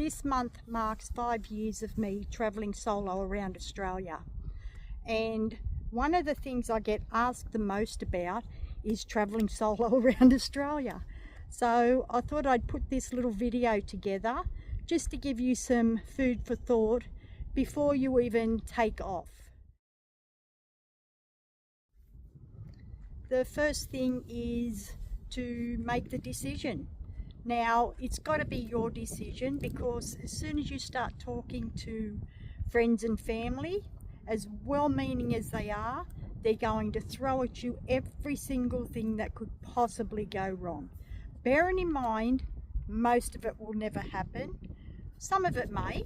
This month marks 5 years of me travelling solo around Australia, and one of the things I get asked the most about is travelling solo around Australia. So I thought I'd put this little video together just to give you some food for thought before you even take off. The first thing is to make the decision. Now, it's got to be your decision, because as soon as you start talking to friends and family, as well-meaning as they are, they're going to throw at you every single thing that could possibly go wrong. Bearing in mind, most of it will never happen. Some of it may,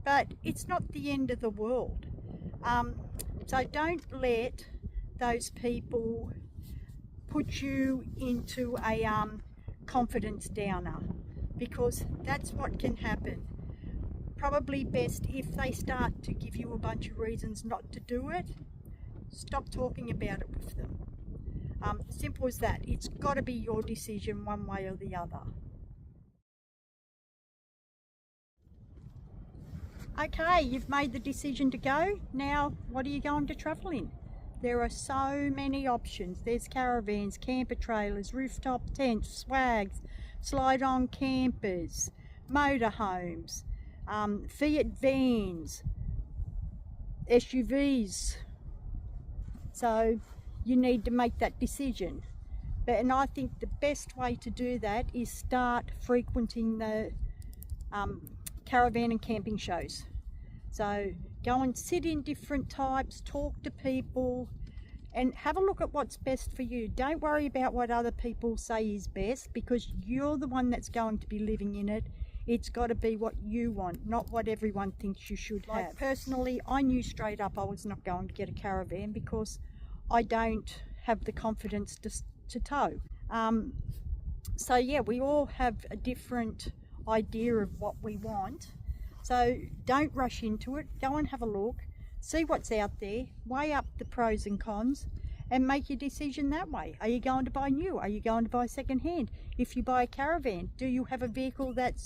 but it's not the end of the world. So don't let those people put you into a confidence downer, because that's what can happen. Probably best, if they start to give you a bunch of reasons not to do it, stop talking about it with them. Simple as that. It's got to be your decision one way or the other. Okay, you've made the decision to go. Now, what are you going to travel in? There are so many options. There's caravans, camper trailers, rooftop tents, swags, slide-on campers, motorhomes, Fiat vans, SUVs. So you need to make that decision. And I think the best way to do that is start frequenting the caravan and camping shows. So go and sit in different types, talk to people, and have a look at what's best for you. Don't worry about what other people say is best, because you're the one that's going to be living in it. It's got to be what you want, not what everyone thinks you should have. Like personally, I knew straight up I was not going to get a caravan because I don't have the confidence to tow. So yeah, we all have a different idea of what we want. So don't rush into it. Go and have a look, see what's out there, weigh up the pros and cons, and make your decision that way. Are you going to buy new? Are you going to buy second hand? If you buy a caravan, do you have a vehicle that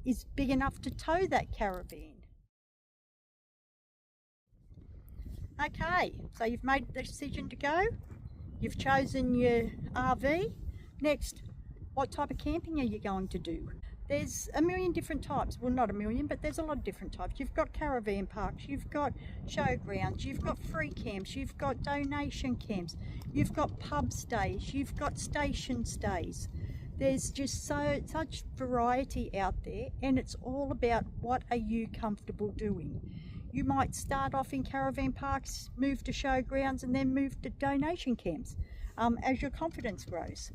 is big enough to tow that caravan? Okay, so you've made the decision to go. You've chosen your RV. Next, what type of camping are you going to do? There's a million different types. Well, not a million, but there's a lot of different types. You've got caravan parks, you've got showgrounds, you've got free camps, you've got donation camps, you've got pub stays, you've got station stays. There's just such variety out there, and it's all about what are you comfortable doing. You might start off in caravan parks, move to showgrounds, and then move to donation camps as your confidence grows.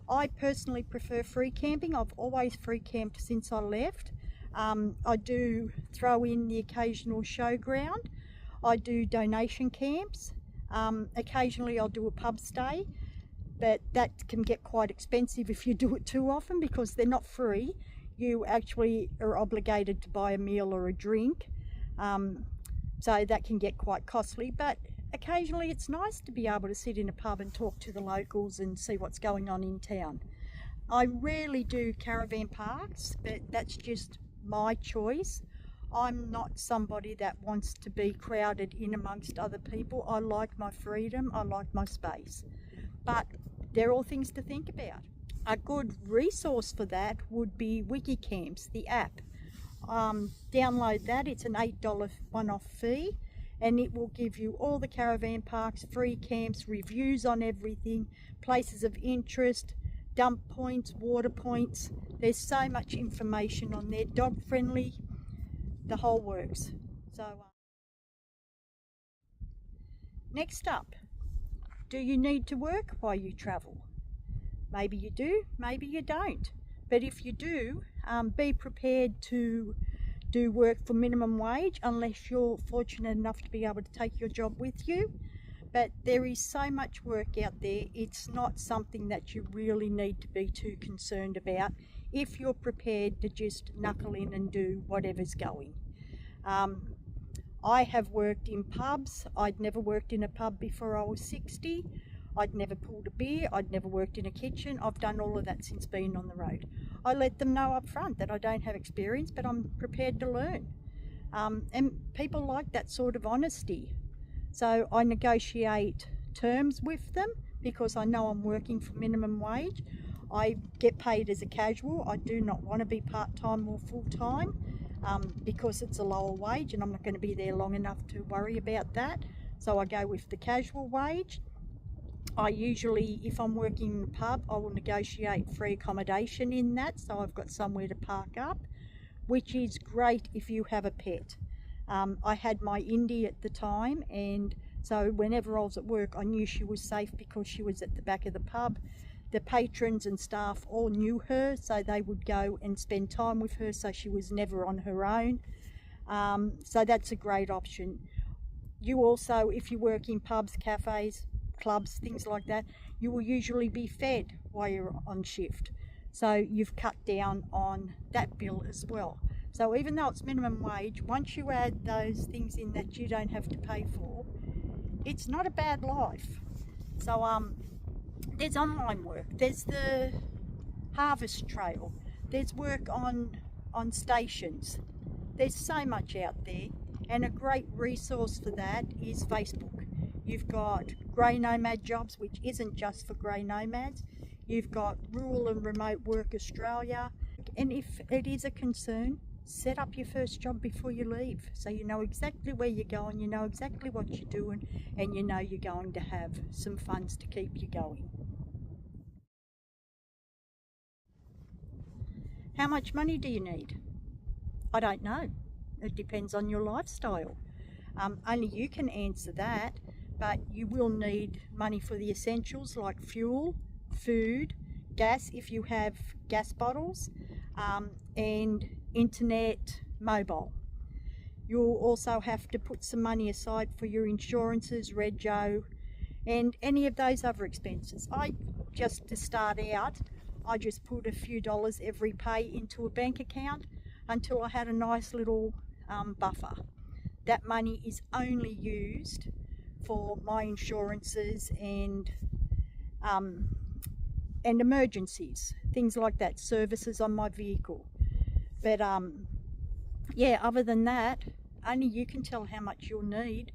I personally prefer free camping. I've always free camped since I left. I do throw in the occasional showground. I do donation camps. Occasionally I'll do a pub stay, but that can get quite expensive if you do it too often, because they're not free. You actually are obligated to buy a meal or a drink. So that can get quite costly, but occasionally it's nice to be able to sit in a pub and talk to the locals and see what's going on in town. I rarely do caravan parks, but that's just my choice. I'm not somebody that wants to be crowded in amongst other people. I like my freedom, I like my space. But they're all things to think about. A good resource for that would be Wikicamps, the app. Download that. It's an $8 one-off fee, and it will give you all the caravan parks, free camps, reviews on everything, places of interest, dump points, water points. There's so much information on there, dog friendly, the whole works. So next up, do you need to work while you travel? Maybe you do, maybe you don't. But if you do, be prepared to do work for minimum wage, unless you're fortunate enough to be able to take your job with you. But there is so much work out there, it's not something that you really need to be too concerned about if you're prepared to just knuckle in and do whatever's going. I have worked in pubs. I'd never worked in a pub before I was 60. I'd never pulled a beer, I'd never worked in a kitchen. I've done all of that since being on the road. I let them know up front that I don't have experience, but I'm prepared to learn. And people like that sort of honesty. So I negotiate terms with them because I know I'm working for minimum wage. I get paid as a casual. I do not want to be part-time or full-time because it's a lower wage and I'm not going to be there long enough to worry about that. So I go with the casual wage. I usually, if I'm working in a pub, I will negotiate free accommodation in that, so I've got somewhere to park up, which is great if you have a pet. I had my Indie at the time, and so whenever I was at work, I knew she was safe because she was at the back of the pub. The patrons and staff all knew her, so they would go and spend time with her, so she was never on her own. So that's a great option. You also, if you work in pubs, cafes, clubs, things like that, you will usually be fed while you're on shift. So you've cut down on that bill as well. So even though it's minimum wage, once you add those things in that you don't have to pay for, it's not a bad life. So there's online work, there's the harvest trail, there's work on stations. There's so much out there, and a great resource for that is Facebook. You've got Grey Nomad Jobs, which isn't just for grey nomads. You've got Rural and Remote Work Australia. And if it is a concern, set up your first job before you leave, so you know exactly where you're going, you know exactly what you're doing, and you know you're going to have some funds to keep you going. How much money do you need? I don't know. It depends on your lifestyle. Only you can answer that, but you will need money for the essentials like fuel, food, gas if you have gas bottles, and internet, mobile. You'll also have to put some money aside for your insurances, rego, and any of those other expenses. To start out, I just put a few dollars every pay into a bank account until I had a nice little buffer. That money is only used for my insurances and emergencies, things like that, services on my vehicle. But yeah, other than that, only you can tell how much you'll need.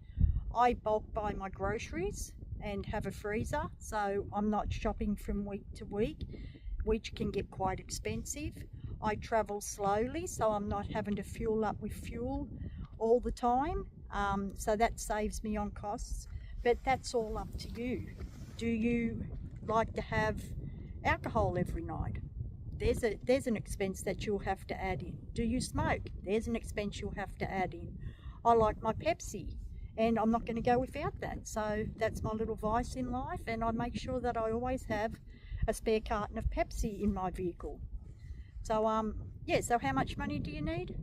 I bulk buy my groceries and have a freezer, so I'm not shopping from week to week, which can get quite expensive. I travel slowly, so I'm not having to fuel up with fuel all the time, so that saves me on costs. But that's all up to you. Do you like to have alcohol every night? There's an expense that you'll have to add in. Do you smoke? There's an expense you'll have to add in. I like my Pepsi, and I'm not going to go without that. So that's my little vice in life, and I make sure that I always have a spare carton of Pepsi in my vehicle. So yeah, so how much money do you need?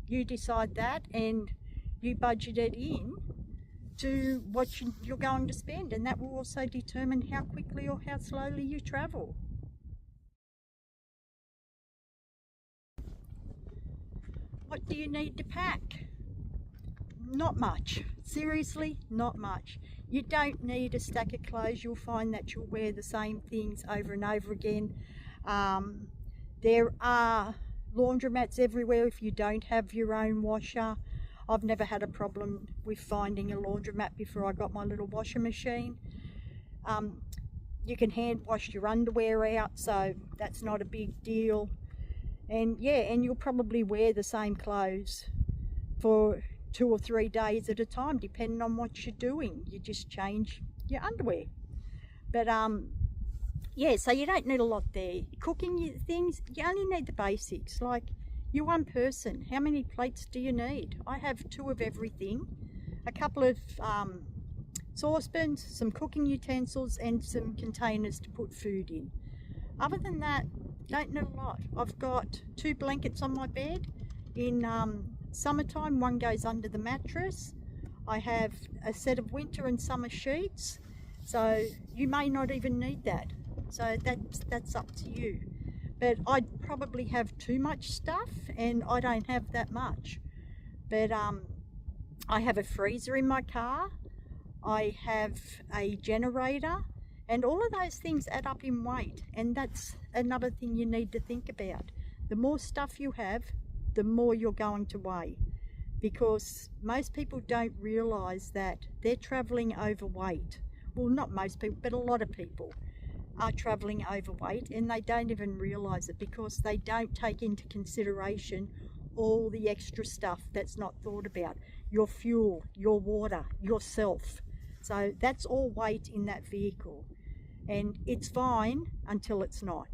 You decide that, and you budget it in to what you're going to spend, and that will also determine how quickly or how slowly you travel. What do you need to pack? Not much. Seriously, not much. You don't need a stack of clothes. You'll find that you'll wear the same things over and over again. There are laundromats everywhere if you don't have your own washer. I've never had a problem with finding a laundromat before I got my little washing machine. You can hand wash your underwear out, so that's not a big deal. And yeah, and you'll probably wear the same clothes for 2 or 3 days at a time, depending on what you're doing. You just change your underwear. But yeah, so you don't need a lot there. Cooking things, you only need the basics. Like, you're one person. How many plates do you need? I have 2 of everything, a couple of saucepans, some cooking utensils, and some containers to put food in. Other than that, don't need a lot. I've got 2 blankets on my bed. In summertime, one goes under the mattress. I have a set of winter and summer sheets, so you may not even need that. So that's up to you. But I'd probably have too much stuff, and I don't have that much. But I have a freezer in my car. I have a generator, and all of those things add up in weight. And that's another thing you need to think about. The more stuff you have, the more you're going to weigh, because most people don't realise that they're travelling overweight. Well, not most people, but a lot of people are travelling overweight, and they don't even realise it because they don't take into consideration all the extra stuff that's not thought about. Your fuel, your water, yourself. So that's all weight in that vehicle, and it's fine until it's not.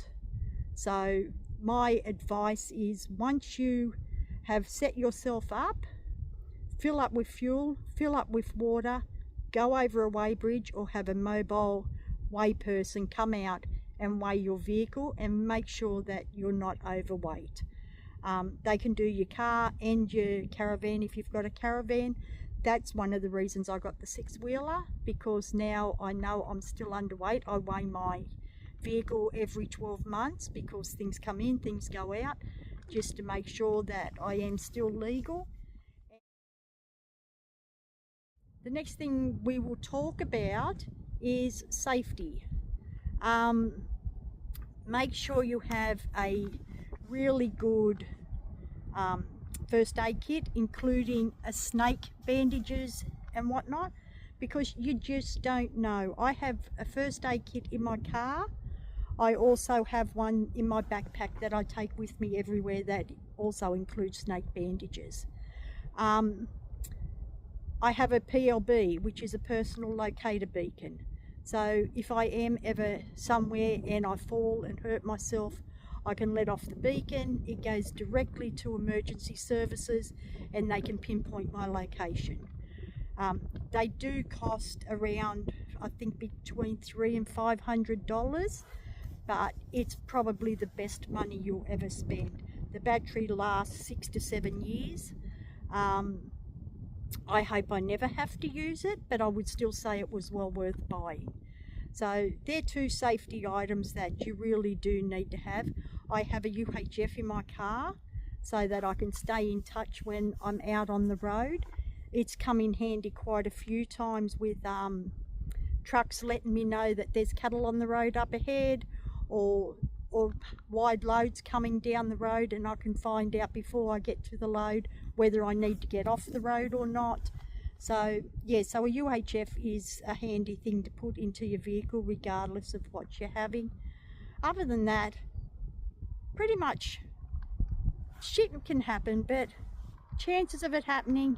So my advice is, once you have set yourself up, fill up with fuel, fill up with water, go over a weigh bridge or have a mobile weigh person come out and weigh your vehicle and make sure that you're not overweight. They can do your car and your caravan if you've got a caravan. That's one of the reasons I got the 6-wheeler, because now I know I'm still underweight. I weigh my vehicle every 12 months because things come in, things go out, just to make sure that I am still legal. The next thing we will talk about is safety. Make sure you have a really good first aid kit, including a snake bandages and whatnot, because you just don't know. I have a first aid kit in my car. I also have one in my backpack that I take with me everywhere that also includes snake bandages. I have a PLB, which is a personal locator beacon. So if I am ever somewhere and I fall and hurt myself, I can let off the beacon. It goes directly to emergency services and they can pinpoint my location. They do cost around, I think, between $300 and $500, but it's probably the best money you'll ever spend. The battery lasts 6 to 7 years. I hope I never have to use it, but I would still say it was well worth buying. So they're two safety items that you really do need to have. I have a UHF in my car so that I can stay in touch when I'm out on the road. It's come in handy quite a few times with trucks letting me know that there's cattle on the road up ahead, or wide loads coming down the road, and I can find out before I get to the load whether I need to get off the road or not. So yeah, so a UHF is a handy thing to put into your vehicle regardless of what you're having. Other than that, pretty much shit can happen, but chances of it happening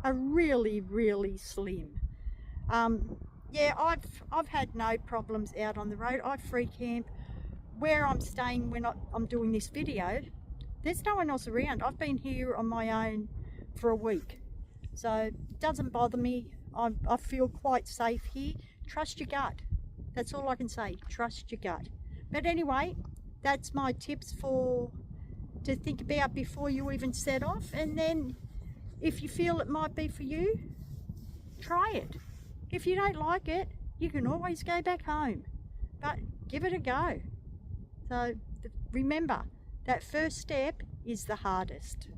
are really, really slim. Yeah, I've had no problems out on the road. I free camp where I'm staying when I'm doing this video. There's no one else around. I've been here on my own for a week, so it doesn't bother me. I feel quite safe here. Trust your gut. That's all I can say. Trust your gut. But anyway, that's my tips to think about before you even set off. And then if you feel it might be for you, try it. If you don't like it, you can always go back home, but give it a go. So remember, that first step is the hardest.